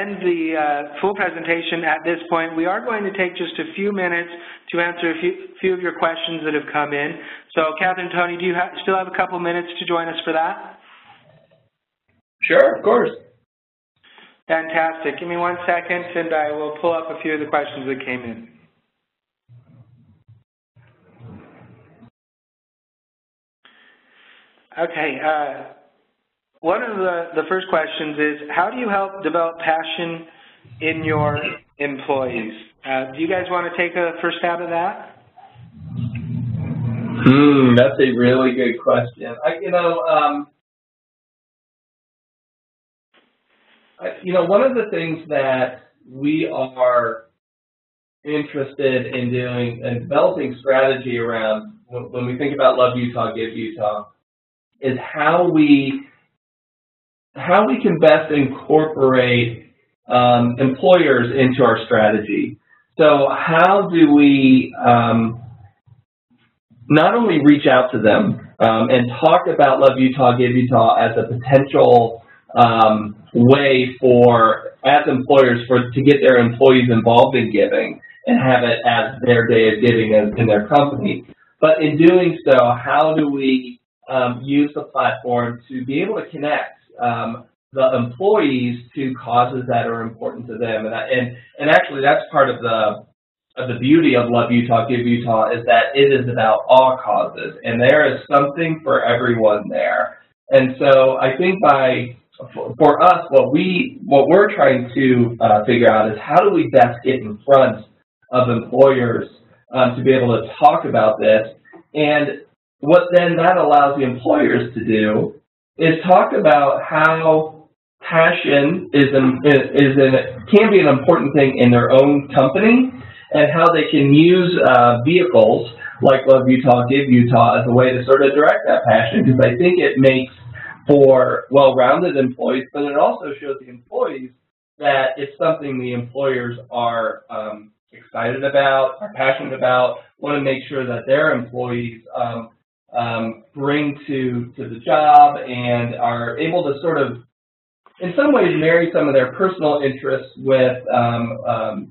end the full presentation at this point. We are going to take just a few minutes to answer a few of your questions that have come in. So, Catherine, Tony, do you still have a couple minutes to join us for that? Sure, of course. Fantastic. Give me 1 second, and I will pull up a few of the questions that came in. Okay. One of the first questions is, how do you help develop passion in your employees? Do you guys want to take a first stab at that? That's a really good question. One of the things that we are interested in doing and developing strategy around when we think about Love Utah, Give Utah, is how we can best incorporate employers into our strategy. So how do we not only reach out to them and talk about Love Utah, Give Utah as a potential way as employers to get their employees involved in giving and have it as their day of giving in their company, but in doing so, how do we use the platform to be able to connect the employees to causes that are important to them, and actually that's part of the beauty of Love Utah, Give Utah is that it is about all causes, and there is something for everyone there. And so I think for us, what we're trying to figure out is how do we best get in front of employers to be able to talk about this, and what then that allows the employers to do is talk about how passion can be an important thing in their own company, and how they can use vehicles like Love Utah, Give Utah as a way to sort of direct that passion, because I think it makes for well-rounded employees, but it also shows the employees that it's something the employers are excited about, are passionate about, want to make sure that their employees bring to the job and are able to sort of, in some ways, marry some of their personal interests with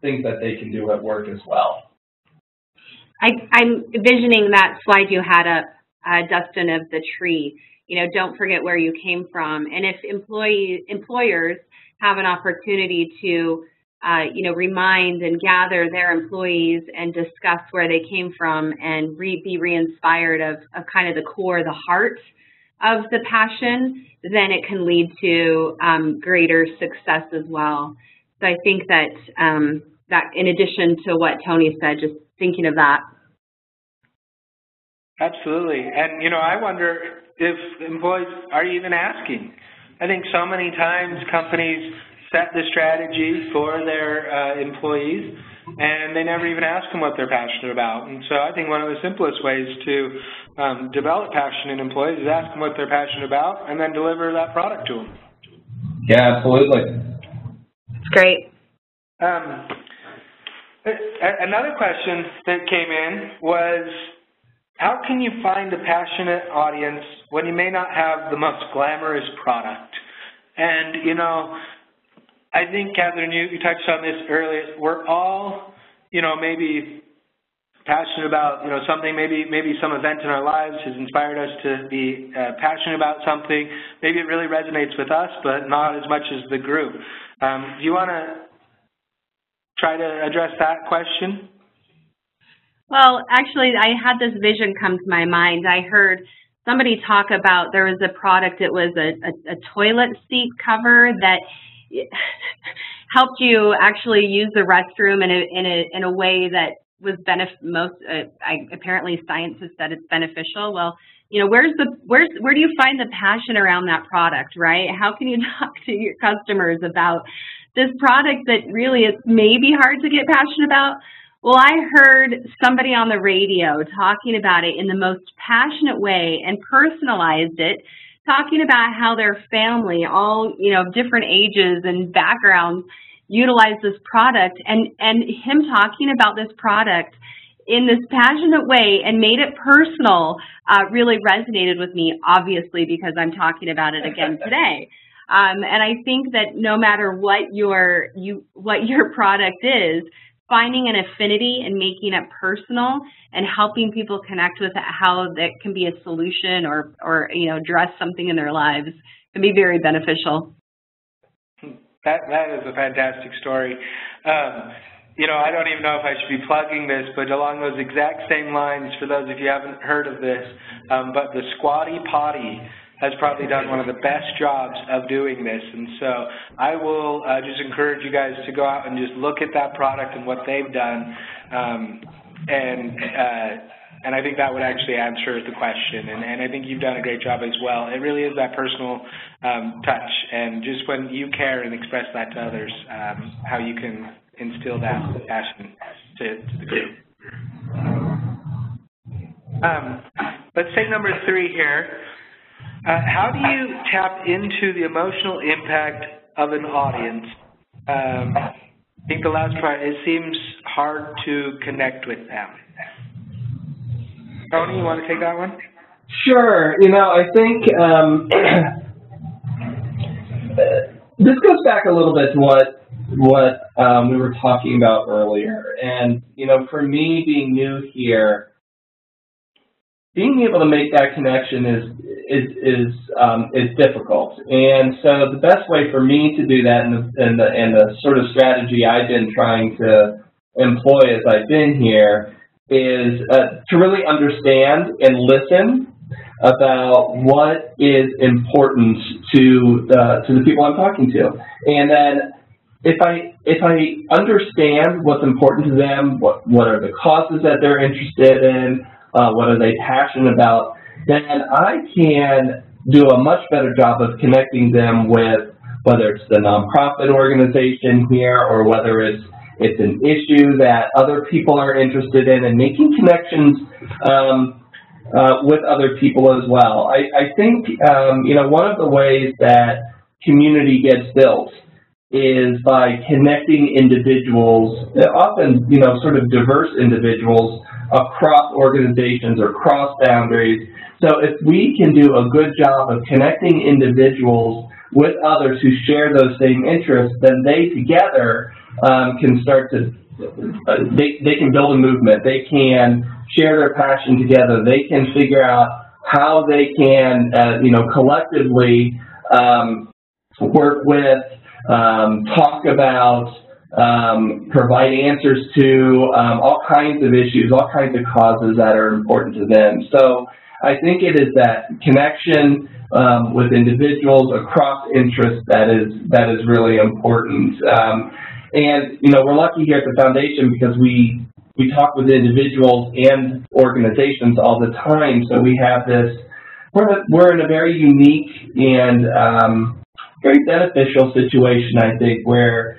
things that they can do at work as well. I'm envisioning that slide you had up, Dustin, of the tree. Don't forget where you came from. And if employers have an opportunity to, remind and gather their employees and discuss where they came from and be re-inspired of kind of the core, the heart of the passion, then it can lead to greater success as well. So I think that that in addition to what Tony said, just thinking of that. Absolutely. And, I wonder if employees are even asking. I think so many times companies set the strategy for their employees, and they never even ask them what they're passionate about. And so I think one of the simplest ways to develop passion in employees is ask them what they're passionate about and then deliver that product to them. Yeah, absolutely. That's great. Another question that came in was, how can you find a passionate audience when you may not have the most glamorous product? And, I think, Catherine, you touched on this earlier. We're all, maybe passionate about, something, maybe some event in our lives has inspired us to be passionate about something. Maybe it really resonates with us, but not as much as the group. Do you want to try to address that question? Well, actually, I had this vision come to my mind. I heard somebody talk about there was a product, it was a toilet seat cover that helped you actually use the restroom in a way that was apparently science has said it's beneficial. Well, where do you find the passion around that product, right? How can you talk to your customers about this product that really is maybe hard to get passionate about? Well, I heard somebody on the radio talking about it in the most passionate way and personalized it, talking about how their family, all different ages and backgrounds, utilize this product, and him talking about this product in this passionate way and made it personal really resonated with me, obviously, because I'm talking about it again today. And I think that no matter what your product is, finding an affinity and making it personal and helping people connect with how that can be a solution or address something in their lives can be very beneficial. That is a fantastic story. I don't even know if I should be plugging this, but along those exact same lines, for those of you who haven't heard of this, but the Squatty Potty has probably done one of the best jobs of doing this. And so I will just encourage you guys to go out and just look at that product and what they've done. And I think that would actually answer the question. And I think you've done a great job as well. It really is that personal touch. And just when you care and express that to others, how you can instill that passion to the group. Let's take number 3 here. How do you tap into the emotional impact of an audience? I think the last part, it seems hard to connect with them. Tony, you want to take that one? Sure. I think this goes back a little bit to what we were talking about earlier. And, for me being new here, being able to make that connection is difficult, and so the best way for me to do that, and the sort of strategy I've been trying to employ as I've been here, is to really understand and listen about what is important to the people I'm talking to, and then if I understand what's important to them, what are the causes that they're interested in. What are they passionate about, then I can do a much better job of connecting them with whether it's the nonprofit organization here or whether it's an issue that other people are interested in, and making connections with other people as well. I think, one of the ways that community gets built is by connecting individuals, often, sort of diverse individuals, across organizations or cross boundaries. So if we can do a good job of connecting individuals with others who share those same interests, then they together can start to, they can build a movement. They can share their passion together. They can figure out how they can, collectively work with, talk about, provide answers to all kinds of issues, all kinds of causes that are important to them. So I think it is that connection with individuals across interests that is really important. And we're lucky here at the foundation because we talk with individuals and organizations all the time. So we have this. We're in a very unique and very beneficial situation, I think, where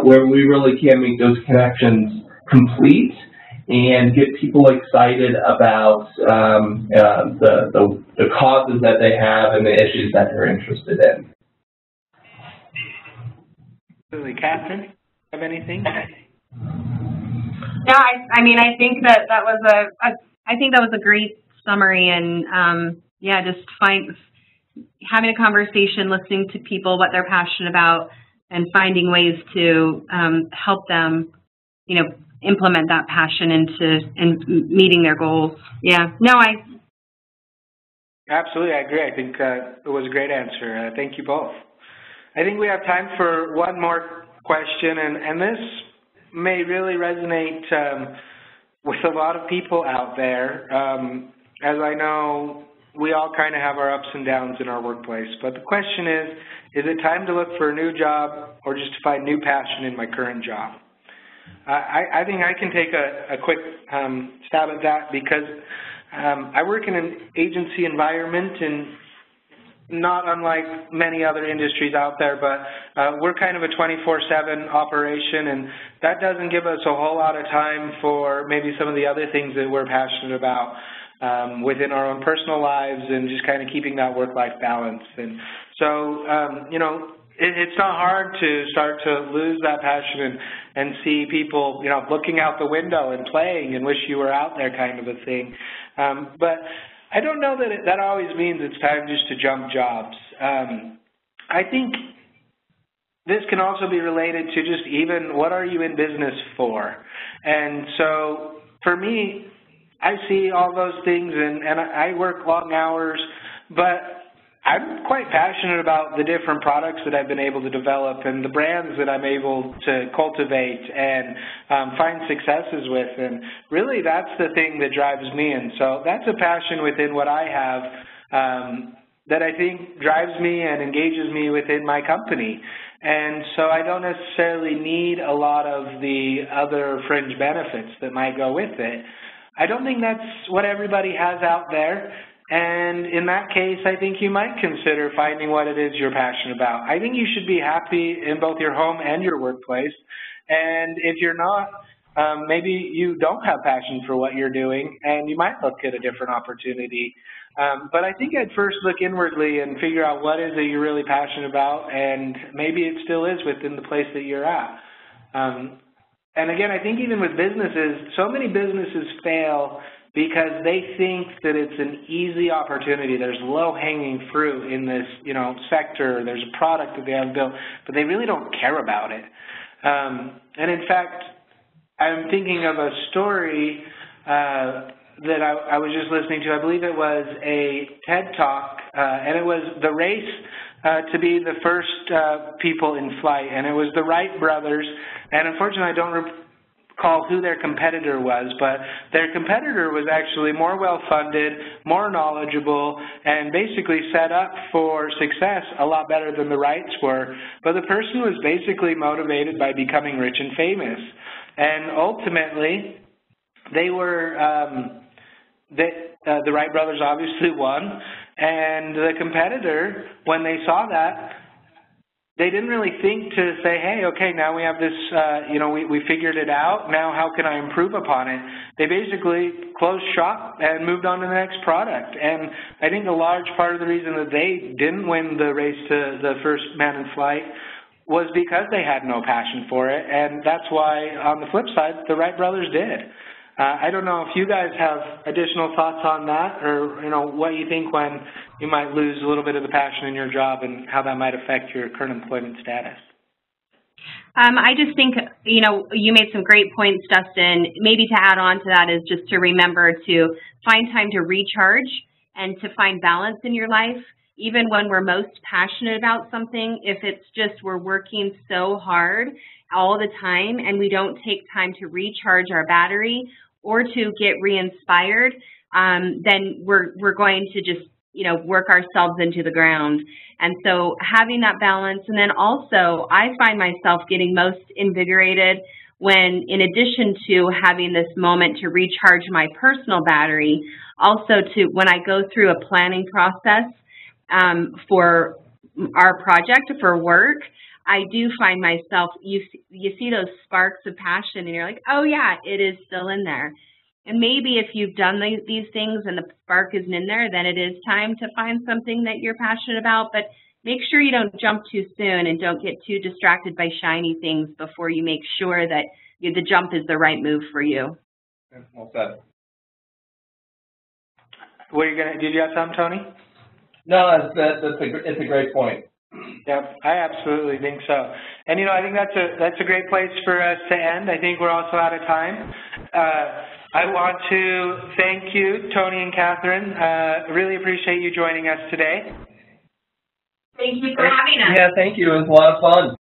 we really can make those connections complete and get people excited about the causes that they have and the issues that they're interested in. Absolutely. Catherine, have anything? Yeah, I think that was a great summary, and just having a conversation, listening to people, what they're passionate about, and finding ways to help them, implement that passion into meeting their goals. Yeah. No, Absolutely, I agree. I think it was a great answer. Thank you both. I think we have time for one more question, and this may really resonate with a lot of people out there. As I know, we all kind of have our ups and downs in our workplace, but the question is it time to look for a new job or just to find new passion in my current job? I think I can take a quick stab at that because I work in an agency environment, and not unlike many other industries out there, but we're kind of a 24/7 operation, and that doesn't give us a whole lot of time for maybe some of the other things that we're passionate about within our own personal lives, and just kind of keeping that work-life balance. And so, it's not hard to start to lose that passion and see people, looking out the window and playing and wish you were out there, kind of a thing. But I don't know that that always means it's time just to jump jobs. I think this can also be related to just even what are you in business for? And so for me, I see all those things and I work long hours, but I'm quite passionate about the different products that I've been able to develop and the brands that I'm able to cultivate and find successes with. And really that's the thing that drives me. And so that's a passion within what I have that I think drives me and engages me within my company. And so I don't necessarily need a lot of the other fringe benefits that might go with it. I don't think that's what everybody has out there. And in that case, I think you might consider finding what it is you're passionate about. I think you should be happy in both your home and your workplace. And if you're not, maybe you don't have passion for what you're doing, and you might look at a different opportunity. But I think I'd first look inwardly and figure out what is it you're really passionate about, and maybe it still is within the place that you're at. And again, I think even with businesses, so many businesses fail because they think that it's an easy opportunity. There's low-hanging fruit in this, sector. There's a product that they have built, but they really don't care about it. And in fact, I'm thinking of a story that I was just listening to. I believe it was a TED Talk, and it was the race to be the first people in flight, and it was the Wright brothers. And unfortunately, I don't recall who their competitor was, but their competitor was actually more well-funded, more knowledgeable, and basically set up for success a lot better than the Wrights were. But the person was basically motivated by becoming rich and famous. And ultimately, they were, the Wright brothers obviously won, and the competitor, when they saw that, they didn't really think to say, hey, okay, now we have this, we figured it out. Now how can I improve upon it? They basically closed shop and moved on to the next product. And I think a large part of the reason that they didn't win the race to the first man in flight was because they had no passion for it. And that's why, on the flip side, the Wright brothers did. I don't know if you guys have additional thoughts on that, or what you think when you might lose a little bit of the passion in your job and how that might affect your current employment status. I just think, you made some great points, Dustin. Maybe to add on to that is just to remember to find time to recharge and to find balance in your life. Even when we're most passionate about something, if it's just we're working so hard all the time and we don't take time to recharge our battery or to get re-inspired, then we're going to just, work ourselves into the ground. And so having that balance, and then also I find myself getting most invigorated when, in addition to having this moment to recharge my personal battery, also when I go through a planning process for our project, for work, I do find myself, you see those sparks of passion and you're like, oh yeah, it is still in there. And maybe if you've done these things and the spark isn't in there, then it is time to find something that you're passionate about. But make sure you don't jump too soon and don't get too distracted by shiny things before you make sure that the jump is the right move for you. Well said. Did you have something, Tony? No, it's a great point. Yep, I absolutely think so. And I think that's a great place for us to end. I think we're also out of time. I want to thank you, Tony and Catherine. Really appreciate you joining us today. Thank you for having us. Yeah, thank you. It was a lot of fun.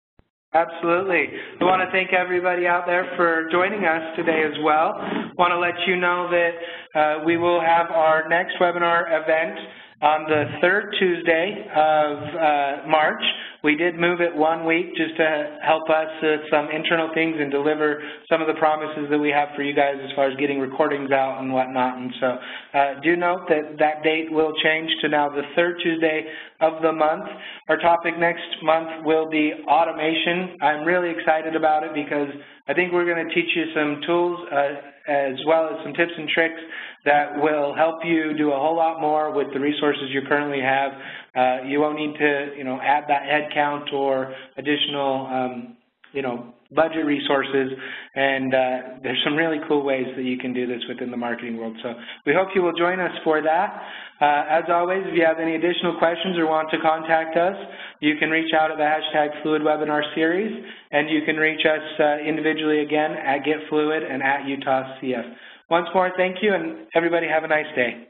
Absolutely. We want to thank everybody out there for joining us today as well. Want to let you know that we will have our next webinar event on the third Tuesday of March. We did move it 1 week just to help us with some internal things and deliver some of the promises that we have for you guys as far as getting recordings out and whatnot. And so do note that that date will change to now the third Tuesday of the month. Our topic next month will be automation. I'm really excited about it because I think we're going to teach you some tools as well as some tips and tricks that will help you do a whole lot more with the resources you currently have. You won't need to, add that head count or additional, budget resources, and there's some really cool ways that you can do this within the marketing world. So we hope you will join us for that. As always, if you have any additional questions or want to contact us, you can reach out at the #FluidWebinarSeries, and you can reach us individually again at GetFluid and at UtahCF. Once more, thank you, and everybody have a nice day.